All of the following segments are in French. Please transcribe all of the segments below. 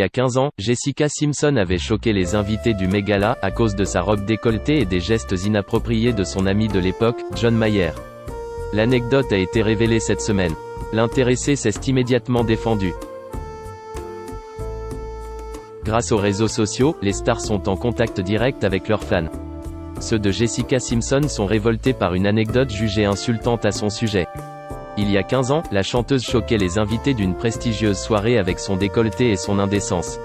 y a 15 ans, Jessica Simpson avait choqué les invités du Met Gala à cause de sa robe décolletée et des gestes inappropriés de son ami de l'époque, John Mayer. L'anecdote a été révélée cette semaine. L'intéressé s'est immédiatement défendu. Grâce aux réseaux sociaux, les stars sont en contact direct avec leurs fans. Ceux de Jessica Simpson sont révoltés par une anecdote jugée insultante à son sujet. Il y a 15 ans, la chanteuse choquait les invités d'une prestigieuse soirée avec son décolleté et son indécence.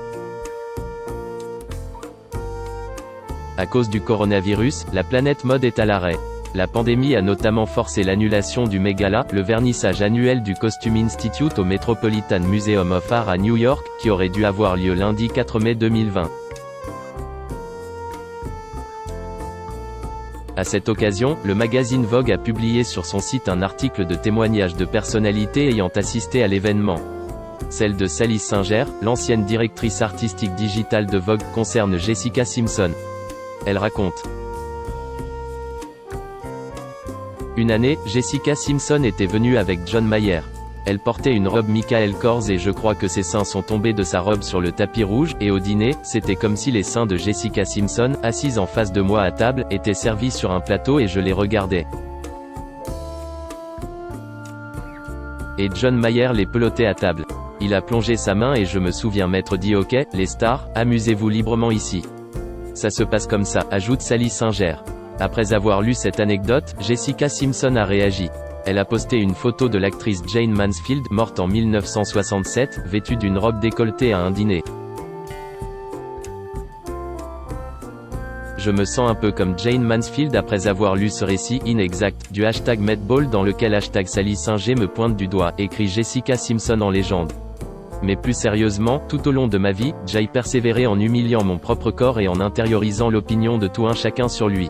À cause du coronavirus, la planète mode est à l'arrêt. La pandémie a notamment forcé l'annulation du Met Gala, le vernissage annuel du Costume Institute au Metropolitan Museum of Art à New York, qui aurait dû avoir lieu lundi 4 mai 2020. À cette occasion, le magazine Vogue a publié sur son site un article de témoignages de personnalités ayant assisté à l'événement. Celle de Sally Singer, l'ancienne directrice artistique digitale de Vogue, concerne Jessica Simpson. Elle raconte. Une année, Jessica Simpson était venue avec John Mayer. Elle portait une robe Michael Kors et je crois que ses seins sont tombés de sa robe sur le tapis rouge, et au dîner, c'était comme si les seins de Jessica Simpson, assise en face de moi à table, étaient servis sur un plateau et je les regardais. Et John Mayer les pelottait à table. Il a plongé sa main et je me souviens m'être dit ok, les stars, amusez-vous librement ici. Ça se passe comme ça, ajoute Sally Singer. Après avoir lu cette anecdote, Jessica Simpson a réagi. Elle a posté une photo de l'actrice Jayne Mansfield, morte en 1967, vêtue d'une robe décolletée à un dîner. Je me sens un peu comme Jayne Mansfield après avoir lu ce récit inexact du hashtag Medball dans lequel hashtag Sally Singer me pointe du doigt, écrit Jessica Simpson en légende. Mais plus sérieusement, tout au long de ma vie, j'ai persévéré en humiliant mon propre corps et en intériorisant l'opinion de tout un chacun sur lui.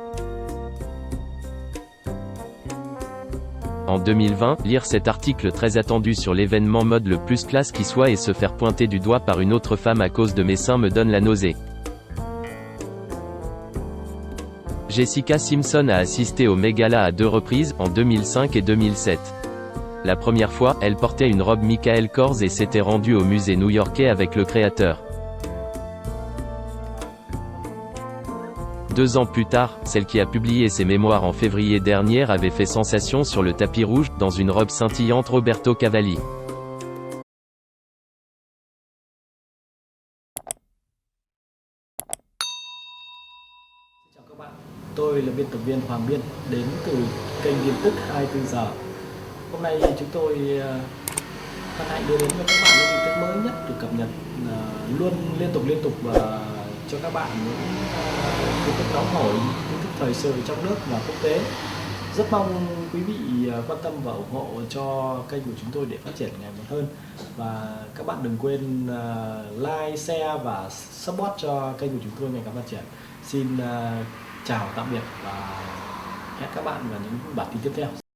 En 2020, lire cet article très attendu sur l'événement mode le plus classe qui soit et se faire pointer du doigt par une autre femme à cause de mes seins me donne la nausée. Jessica Simpson a assisté au Met Gala à 2 reprises, en 2005 et 2007. La première fois, elle portait une robe Michael Kors et s'était rendue au musée new-yorkais avec le créateur. 2 ans plus tard, celle qui a publié ses mémoires en février dernier avait fait sensation sur le tapis rouge, dans une robe scintillante Roberto Cavalli. Chào các bạn, tôi là biên tập viên Hoàng Biên, đến từ kênh tin tức 24 giờ. Hôm nay chúng tôi hân hạnh đưa đến cho các bạn những tin tức mới nhất được cập nhật luôn liên tục và cho các bạn những tin tức nóng hổi, tin tức thời sự trong nước và quốc tế. Rất mong quý vị quan tâm và ủng hộ cho kênh của chúng tôi để phát triển ngày một hơn. Và các bạn đừng quên like, share và support cho kênh của chúng tôi ngày càng phát triển. Xin chào tạm biệt và hẹn các bạn vào những bản tin tiếp theo.